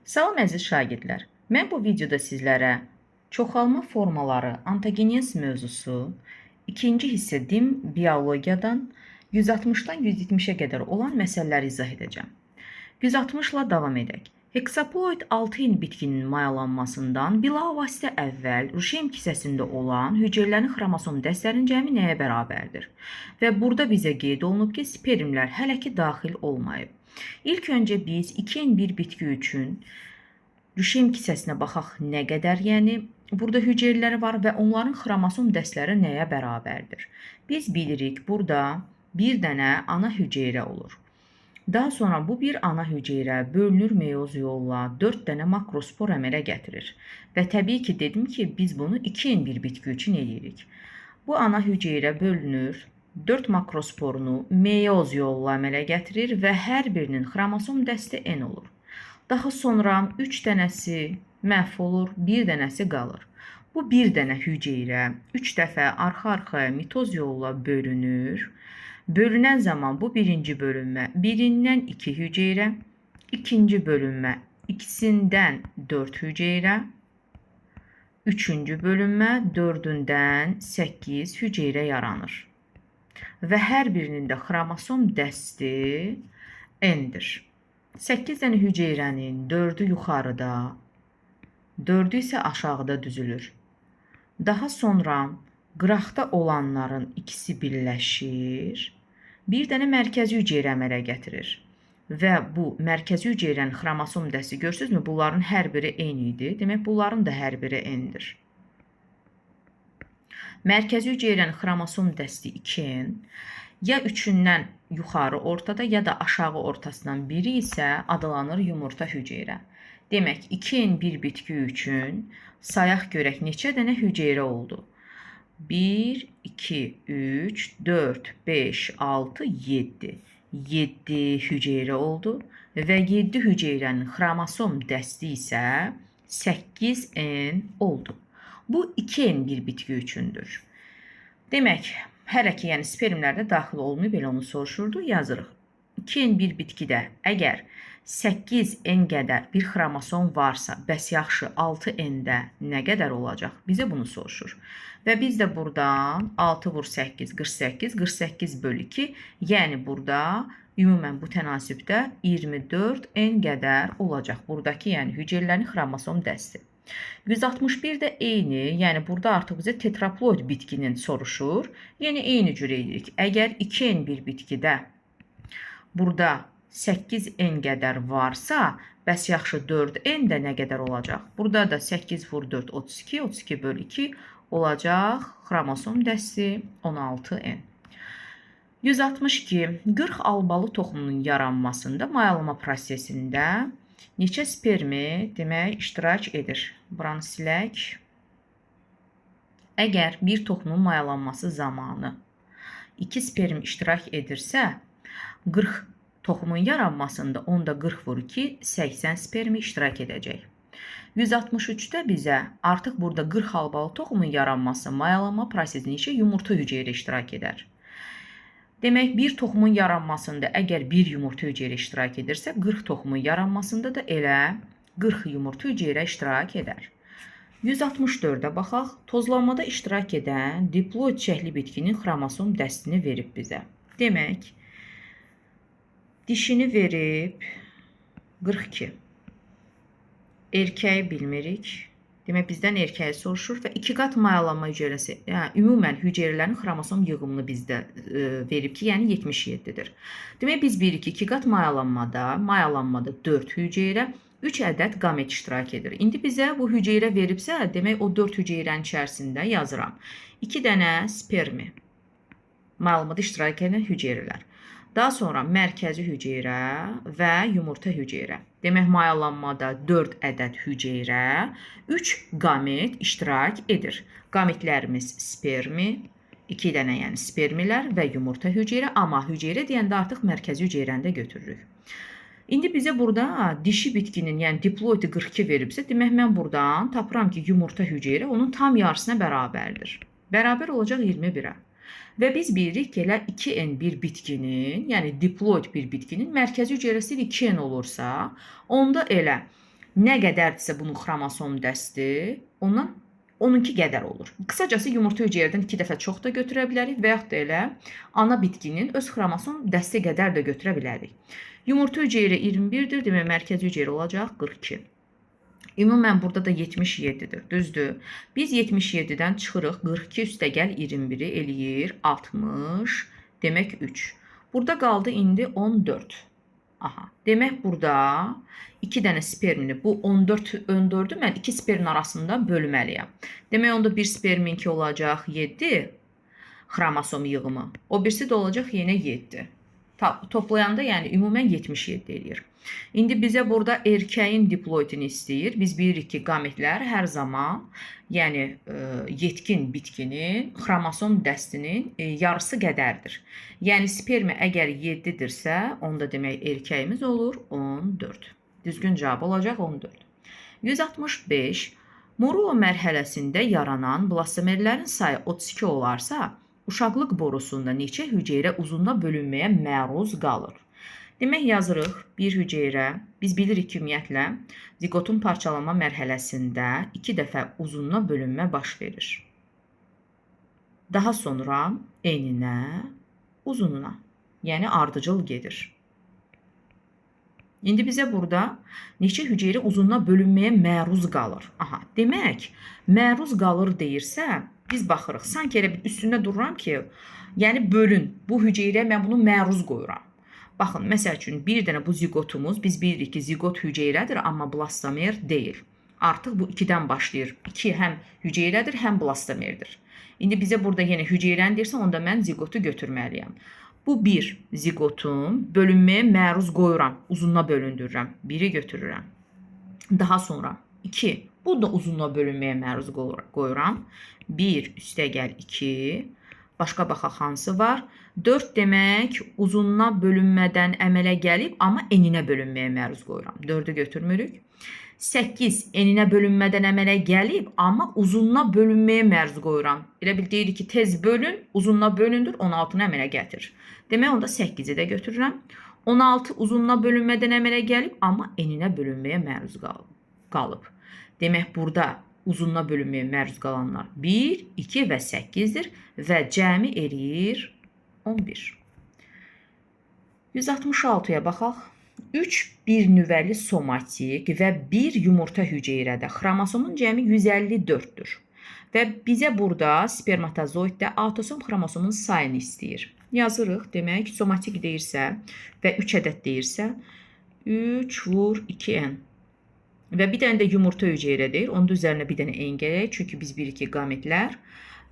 Salam əziz şagirdlər. Mən bu videoda sizlərə çoxalma formaları, ontogenez mövzusu, ikinci hissə dim biologiyadan 160-dan 170-ə qədər olan məsələləri izah edəcəm. 160-la davam edək. Heksaploid 6 bitkinin mayalanmasından bilavasitə əvvəl ruşem kisəsində olan hüceyrələrin xromosom dəstlərinin cəmi nəyə bərabərdir? Və burada bizə qeyd olunub ki, spermlər hələ ki daxil olmayıb. İlk öncə biz 2n1 bitki üçün ruşem kisəsinə baxaq nə qədər, yəni burada hüceyrələr var və onların xromosom dəstləri nəyə bərabərdir? Biz bilirik, burada bir dənə ana hüceyrə olur. Daha sonra bu bir ana hüceyrə bölünür meyoz yolla 4 dənə makrospor əmələ gətirir. Və təbii ki, dedim ki, biz bunu 2n1 bitki üçün eləyirik. Bu ana hüceyrə bölünür, 4 makrosporunu meyoz yolla əmələ gətirir və hər birinin xromosom dəsti N olur. Daha sonra 3 dənəsi məhv olur, 1 dənəsi qalır. Bu bir dənə hüceyrə 3 dəfə arxa-arxaya mitoz yolla bölünür. Bölünən zaman bu birinci bölünmə 1-dən 2 hüceyrə, ikinci bölünmə 2-dən 4 hüceyrə, üçüncü bölünmə 4-dən 8 hüceyrə yaranır. Və hər birinin də xromosom dəsti N-dir. 8 dənə hüceyrənin 4-ü yuxarıda, 4-ü isə aşağıda düzülür. Daha sonra qıraqda olanların ikisi birləşir, bir dənə mərkəzi hüceyrə əmələ gətirir. Və bu mərkəzi hüceyrənin xromosom dəsti görürsünüzmü? Bunların hər biri eyni idi. Demək, bunların da hər biri N-dir. Mərkəzi hüceyrənin xromosom dəsti 2N, ya 3-dən yuxarı ortada, ya da aşağı ortasından biri isə adlanır yumurta hüceyrə. Demək, 2N1 bitki üçün sayaq görək neçə dənə hüceyrə oldu. 1, 2, 3, 4, 5, 6, 7. 7 hüceyrə oldu və 7 hüceyrənin xromosom dəsti isə 8N oldu. Bu 2N1 bitki üçündür. Demək, hələ ki, yəni spermlərdə daxil olmayıb, elə onu soruşurdu, yazırıq. 2N1 bitkidə əgər 8N qədər bir xromosom varsa, bəs yaxşı 6N-də nə qədər olacaq? Bizə bunu soruşur. Və biz də buradan 6 vur 8, 48, 48 bölü 2, yəni burada ümumən bu tənasübdə 24N qədər olacaq. Buradakı, yəni hüceyrələrin xromosom dəsti. 161 də eyni, yəni burada artıq bizə tetraploid bitkinin soruşur. Yəni eyni cür edirik. Əgər 2N1 bitkidə burada 8N qədər varsa, bəs yaxşı 4N də nə qədər olacaq? Burada da 8 vur 4, 32, 32 bölü 2 olacaq. Xromosom dəsti 16N. 162. 40 albalı toxumunun yaranmasında mayalama prosesində neçə spermi demək iştirak edir? Buranı silək. Əgər bir toxumun mayalanması zamanı 2 sperm iştirak edirsə, 40 toxumun yaranmasında onda 40 vur 2, 80 spermi iştirak edəcək. 163-də bizə artıq burada 40 albalı toxumun yaranması mayalanma prosesinin işi yumurta hüceyrə iştirak edər. Demək, bir toxumun yaranmasında əgər bir yumurta hüceyrə iştirak edirsə, 40 toxumun yaranmasında da elə 40 yumurta hüceyrə iştirak edər. 164-də baxaq, tozlanmada iştirak edən diploid şəkli bitkinin xromosom dəstini verib bizə. Demək, dişini verib 42. Erkəyi bilmirik. Demək, bizdən erkəyi soruşur və 2 qat mayalanma hüceyrəsi, yəni ümumən hüceyrələrin xromosom yığımını bizdə verib ki, yəni 77-dir. Demək, biz bilirik ki, 2 qat mayalanmada 4 hüceyrə, 3 ədəd qamet iştirak edir. İndi bizə bu hüceyrə veribsə, demək, o 4 hüceyrənin içərisində yazıram. 2 dənə spermi, mayalanmada iştirak edən hüceyrələr. Daha sonra mərkəzi hüceyrə və yumurta hüceyrə. Demək, mayalanmada 4 ədəd hüceyrə, 3 qamet iştirak edir. Qametlərimiz spermi, 2 dənə yəni spermilər və yumurta hüceyrə, amma hüceyrə deyəndə artıq mərkəzi hüceyrəni də götürürük. İndi bizə burada dişi bitkinin, yəni diploidi 42 veribsə, demək, mən buradan tapıram ki, yumurta hüceyrə onun tam yarısına bərabərdir. Bərabər olacaq 21-ə. Və biz bilirik ki, elə 2N1 bitkinin, yəni diploid bir bitkinin mərkəzi hüceyrəsi 2N olursa, onda elə nə qədərdirsə bunun xromosom dəsti, ondan 12 qədər olur. Qısacası yumurta hüceyrədən 2 dəfə çox da götürə bilərik və yaxud da elə ana bitkinin öz xromosom dəsti qədər də götürə bilərik. Yumurta hüceyrə 21-dir, demək mərkəzi hüceyrə olacaq 42. Ümumən burada da 77-dir, düzdür? Biz 77-dən çıxırıq, 42 üstəgəl 21-i eləyir 60, demək 3. Burada qaldı indi 14. Aha, demək burada 2 dənə spermini, bu 14'ü mən 2 spermin arasında bölməliyəm. Demək onda bir sperminki olacaq 7 xromosom yığımı. O birisi də olacaq yenə 7. Toplayanda yəni ümumən 77 eləyir. İndi bizə burada erkəyin diploidini istəyir. Biz bilirik ki, qametlər hər zaman, yəni yetkin bitkinin xromosom dəstinin yarısı qədərdir. Yəni spermi əgər 7-dirsə, onda demək erkəyimiz olur 14. Düzgün cavab olacaq 14. 165. Morula mərhələsində yaranan blastomerlərin sayı 32 olarsa, uşaqlıq borusunda neçə hüceyrə uzunluğa bölünməyə məruz qalır? Demək yazırıq bir hüceyrə, biz bilirik ki, ümumiyyətlə ziqotun parçalanma mərhələsində 2 dəfə uzunluğa bölünmə baş verir. Daha sonra eninə, uzunluğuna, yəni ardıcıl gedir. İndi bizə burada neçə hüceyrə uzunluğa bölünməyə məruz qalır. Aha, demək, məruz qalır deyirsə, biz baxırıq. Sanki elə bir üstündə dururam ki, yəni bölün, bu hüceyrə mən bunu məruz qoyuram. Baxın, məsəl üçün, bir dənə bu zigotumuz, biz bilirik ki, zigot hüceyrədir, amma blastomer deyil. Artıq bu 2-dən başlayır. 2 həm hüceyrədir, həm blastomerdir. İndi bizə burada yenə hüceyrəni deyirsə, onda mən zigotu götürməliyəm. Bu bir zigotum, bölünməyə məruz qoyuram, uzunluğa bölündürürəm. 1-i götürürəm. Daha sonra 2, bu da uzunluğa bölünməyə məruz qoyuram. 1 üstəgəl 2, başqa baxaq hansı var? 4 demək uzunluğa bölünmədən əmələ gəlib, amma eninə bölünməyə məruz qoyuram. 4'ü götürmürük. 8 eninə bölünmədən əmələ gəlib, amma uzunluğa bölünməyə məruz qoyuram. Elə bil deyirik ki, tez bölün, uzunluğa bölündür, 16'ını əmələ gətir. Demək onda 8'i də götürürəm. 16 uzunluğa bölünmədən əmələ gəlib, amma eninə bölünməyə məruz qalıb. Demək burada uzunluğa bölünməyə məruz qalanlar 1, 2 və 8'dir və cəmi eləyir 11. 166'ya baxaq. 3 bir nüvəli somatik və 1 yumurta hüceyrədə xromosomun cəmi 154'dür. Və bizə burada spermatozoiddə atosom xromosomun sayını istəyir. Yazırıq, demək somatik deyirsə və 3 ədəd deyirsə 3 vur 2n. Və bir dənə də yumurta hüceyrə deyir. Onun üzərinə bir dənə n gələk. Çünki biz bilirik ki, qametlər,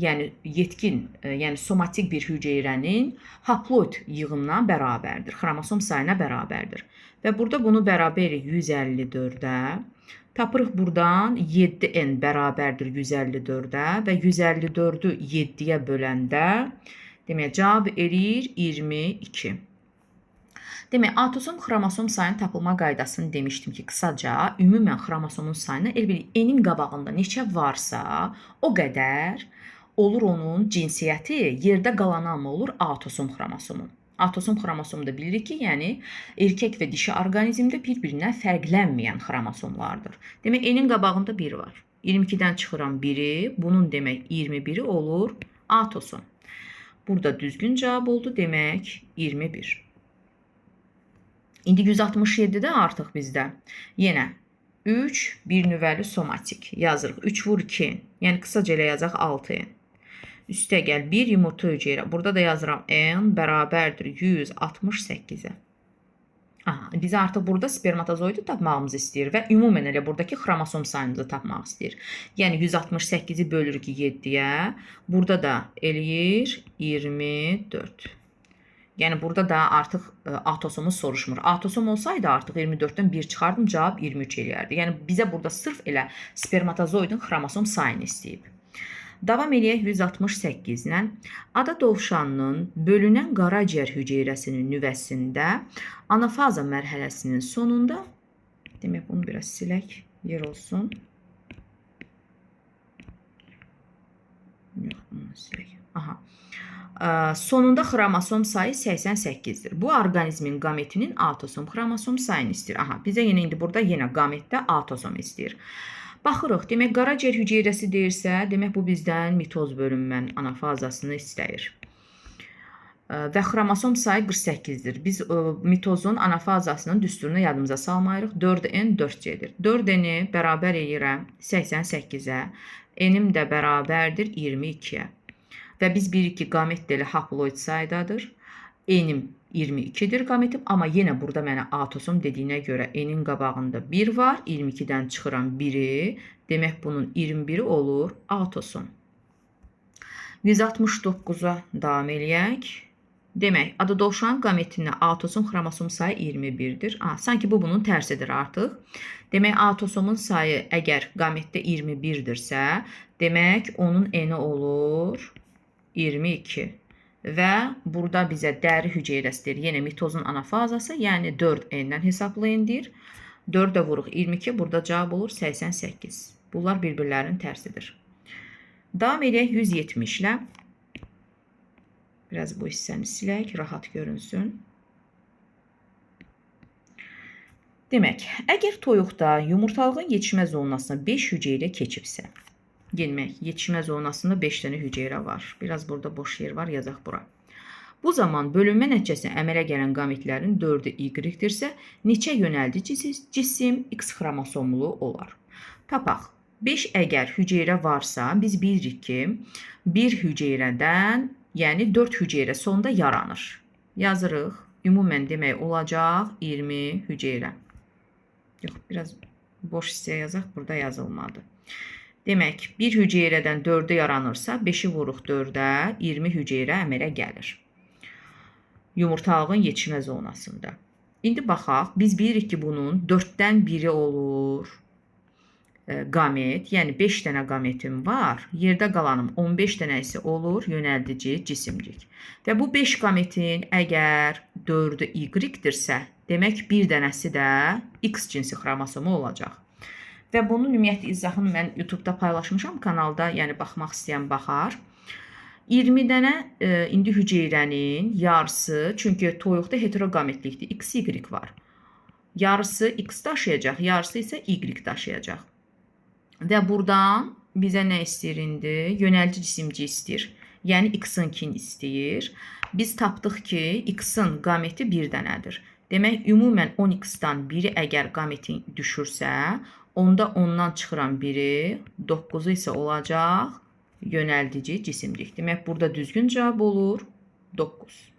yəni yetkin, yəni somatik bir hüceyrənin haploid yığımına bərabərdir. Xromosom sayına bərabərdir. Və burada bunu bərabər 154'ə. Tapırıq buradan 7n bərabərdir 154'ə və 154'ü 7'yə böləndə demək cavab eləyir 22. Demək, atosom xromosom sayının tapılma qaydasını demişdim ki, qısaca ümumən xromosomun sayını elə bil enin qabağında neçə varsa, o qədər olur onun cinsiyyəti, yerdə qalanı mı olur atosom xromosomun. Atosom xromosomu da bilirik ki, yəni erkək və dişi orqanizmdə bir-birindən fərqlənməyən xromosomlardır. Demək, enin qabağında 1 var. 22'dən çıxıram 1'i, bunun demək 21'i olur atosom. Burada düzgün cavab oldu, demək 21. İndi 167'də artıq bizdə yenə 3 bir nüvəli somatik yazırıq. 3 vur 2, yəni qısaca elə yazaq 6n. Üstəgəl 1 yumurta hüceyrə. Burada da yazıram n bərabərdir 168'ə. Bizə artıq burada spermatozoidu tapmağımızı istəyir və ümumən elə buradakı xromosom sayımızı tapmaq istəyir. Yəni 168'i bölürük 7'yə. Burada da eləyir 24. Yəni burada da artıq atosomuz soruşmur. Atosom olsaydı artıq 24'dən 1 çıxardım, cavab 23 eləyərdi. Yəni bizə burada sırf elə spermatozoidin xromosom sayını istəyib. Davam eləyək 168-lə. Ada dovşanının bölünən qaraciyər hüceyrəsinin nüvəsində anafaza mərhələsinin sonunda, demək bunu biraz silək, yer olsun. Yox, bunu silək. Sonunda xromosom sayı 88-dir. Bu orqanizmin qametinin atosom xromosom sayını istəyir. Aha, bizə indi burada yenə qametdə atosom istəyir. Baxırıq, demək qaraciyər hüceyrəsi deyirsə, demək bu bizdən mitoz bölünmən anafazasını istəyir. Və xromosom sayı 48-dir. Biz mitozun anafazasının düsturunu yadımıza salmayırıq. 4n 4c-dir. 4n-i bərabər eləyirəm 88-ə. N-im də bərabərdir 22-yə. Və biz bilirik ki, qamet dili haploid saydadır. N-im 22-dir qametim, amma yenə burada mənə atosom dediyinə görə N-in qabağında 1 var. 22-dən çıxıram 1-i. Demək bunun 21-i olur atosom. 169-a davam eləyək. Demək, adı dovşan qametində atosom xromosom sayı 21-dir. Sanki bu bunun tərsidir artıq. Demək, atosomun sayı əgər qametdə 21-dirsə, demək, onun N-i olur 22. Və burada bizə dəri hüceyrəsidir. Yenə mitozun anafazası, yəni 4N-dən hesablayındır. 4-də vuruq 22, burada cavab olur 88. Bunlar bir-birlərinin tərsidir. Davam edək 170 ilə. Biraz bu hissəni silək, rahat görünsün. Demək, əgər toyuqda yumurtalığın yetişmə zonasına 5 hüceyrə keçibsə, demək, yetişmə zonasında 5 dənə hüceyrə var. Biraz burada boş yer var, yazaq bura. Bu zaman bölünmə nəticəsində əmələ gələn qametlərin 4-ü Y-dirsə, neçə yönəldici cisim X xromosomlu olar? Tapaq. 5 əgər hüceyrə varsa, biz bilirik ki, bir hüceyrədən, yəni 4 hüceyrə sonda yaranır. Yazırıq. Ümumən demək olacaq 20 hüceyrə. Yox, biraz boş hissəyə yazaq. Burada yazılmadı. Demək, bir hüceyrədən 4-ü yaranırsa, 5-i vuruq 4-ə, 20 hüceyrə əmələ gəlir. Yumurtalığın yetişmə zonasında. İndi baxaq, biz bilirik ki, bunun 4-dən biri olur qamet, yəni 5 dənə qametim var. Yerdə qalanım 15 dənə isə olur yönəldici cisimcik. Və bu 5 qametin əgər 4-ü Y-dirsə, demək bir dənəsi də X cinsi xromosomu olacaq. Və bunun ümumiyyətli izahını mən YouTube-da paylaşmışam kanalda, yəni baxmaq istəyən baxar. 20 dənə indi hüceyrənin yarısı, çünki toyuqda heteroqametlikdir, X, Y var. Yarısı X daşıyacaq, yarısı isə Y daşıyacaq. Və buradan bizə nə istəyir indi? Yönəldici cisimci istəyir. Yəni X-ın istəyir. Biz tapdıq ki, X-ın qameti bir dənədir. Demək, ümumən 10X-dan biri əgər qametin düşürsə, onda ondan çıxıran biri, 9-u isə olacaq yönəldici cisimlik. Demək, burada düzgün cavab olur 9.